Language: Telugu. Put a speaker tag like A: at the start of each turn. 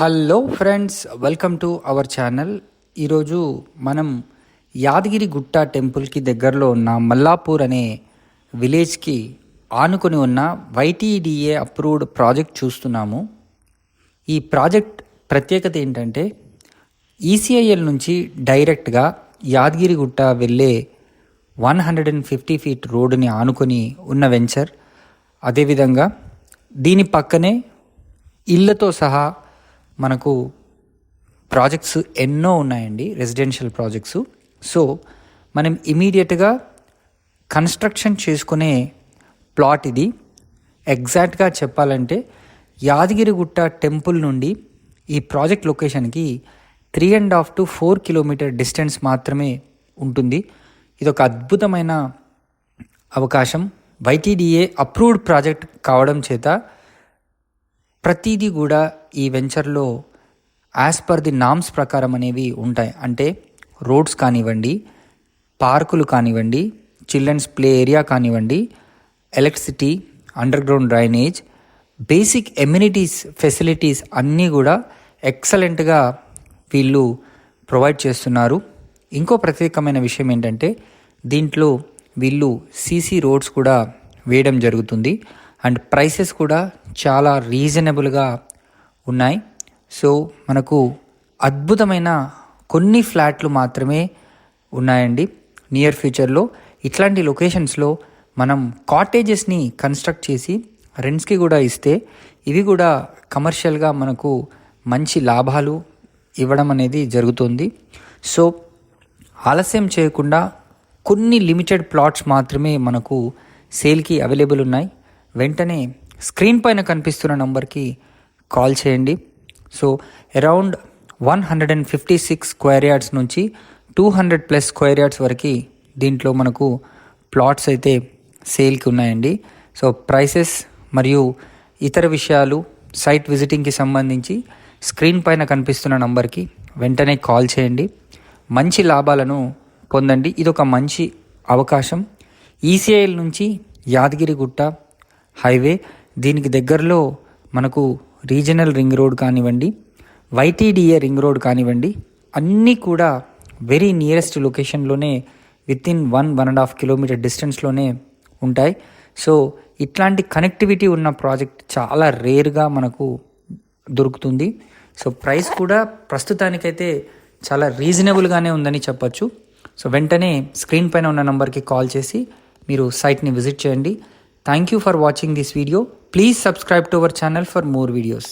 A: Hello friends, welcome to our channel. ఈరోజు మనం యాదగిరి గుట్ట టెంపుల్కి దగ్గరలో ఉన్న మల్లాపూర్ అనే విలేజ్కి ఆనుకొని ఉన్న YTDA అప్రూవ్డ్ ప్రాజెక్ట్ చూస్తున్నాము. ఈ ప్రాజెక్ట్ ప్రత్యేకత ఏంటంటే ECIL నుంచి డైరెక్ట్గా యాదగిరి గుట్ట వెళ్ళే 150 ఫీట్ రోడ్డుని ఆనుకొని ఉన్న వెంచర్. అదేవిధంగా దీని పక్కనే ఇళ్లతో సహా మనకు ప్రాజెక్ట్స్ ఎన్నో ఉన్నాయండి, రెసిడెన్షియల్ ప్రాజెక్ట్స్. సో మనం ఇమీడియట్గా కన్స్ట్రక్షన్ చేసుకునే ప్లాట్ ఇది. ఎగ్జాక్ట్గా చెప్పాలంటే యాదగిరిగుట్ట టెంపుల్ నుండి ఈ ప్రాజెక్ట్ లొకేషన్కి 3.5 to 4 కిలోమీటర్ డిస్టెన్స్ మాత్రమే ఉంటుంది. ఇది ఒక అద్భుతమైన అవకాశం. YTDA అప్రూవ్డ్ ప్రాజెక్ట్ కావడం చేత ప్రతిదీ కూడా ఈ వెంచర్లో యాజ్ పర్ ది నామ్స్ ప్రకారం అనేవి ఉంటాయి. అంటే రోడ్స్ కానివ్వండి, పార్కులు కానివ్వండి, చిల్డ్రన్స్ ప్లే ఏరియా కానివ్వండి, electricity, under ground drainage, basic amenities facilities అన్నీ కూడా ఎక్సలెంట్గా వీళ్ళు ప్రొవైడ్ చేస్తున్నారు. ఇంకో ప్రత్యేకమైన విషయం ఏంటంటే దీంట్లో వీళ్ళు CC రోడ్స్ కూడా వేయడం జరుగుతుంది. అండ్ ప్రైసెస్ కూడా చాలా రీజనబుల్గా ఉన్నాయి. సో మనకు అద్భుతమైన కొన్ని ఫ్లాట్లు మాత్రమే ఉన్నాయండి. నియర్ ఫ్యూచర్లో ఇట్లాంటి లొకేషన్స్లో మనం కాటేజెస్ని కన్స్ట్రక్ట్ చేసి రెంట్స్కి కూడా ఇస్తే ఇవి కూడా కమర్షియల్గా మనకు మంచి లాభాలు ఇవ్వడం అనేది జరుగుతుంది. సో ఆలస్యం చేయకుండా కొన్ని లిమిటెడ్ ప్లాట్స్ మాత్రమే మనకు సేల్కి అవైలబుల్ ఉన్నాయి. వెంటనే స్క్రీన్ పైన కనిపిస్తున్న నంబర్కి కాల్ చేయండి. సో అరౌండ్ 156 స్క్వేర్ యార్డ్స్ నుంచి 200+ స్క్వేర్ యార్డ్స్ వరకు దీంట్లో మనకు ప్లాట్స్ అయితే సేల్కి ఉన్నాయండి. సో ప్రైసెస్ మరియు ఇతర విషయాలు సైట్ విజిటింగ్కి సంబంధించి స్క్రీన్ పైన కనిపిస్తున్న నంబర్కి వెంటనే కాల్ చేయండి. మంచి లాభాలను పొందండి. ఇది ఒక మంచి అవకాశం. ECIL నుంచి యాదగిరిగుట్ట హైవే, దీనికి దగ్గరలో మనకు రీజనల్ రింగ్ రోడ్ కానివ్వండి, YTDA రింగ్ రోడ్ కానివ్వండి, అన్నీ కూడా వెరీ నియరెస్ట్ లొకేషన్లోనే వితిన్ 1.5 కిలోమీటర్ డిస్టెన్స్లోనే ఉంటాయి. సో ఇట్లాంటి కనెక్టివిటీ ఉన్న ప్రాజెక్ట్ చాలా రేర్గా మనకు దొరుకుతుంది. సో ప్రైస్ కూడా ప్రస్తుతానికైతే చాలా రీజనబుల్గానే ఉందని చెప్పచ్చు. సో వెంటనే స్క్రీన్ పైన ఉన్న నంబర్కి కాల్ చేసి మీరు సైట్ని విజిట్ చేయండి. Thank you for watching this video. Please subscribe to our channel for more videos.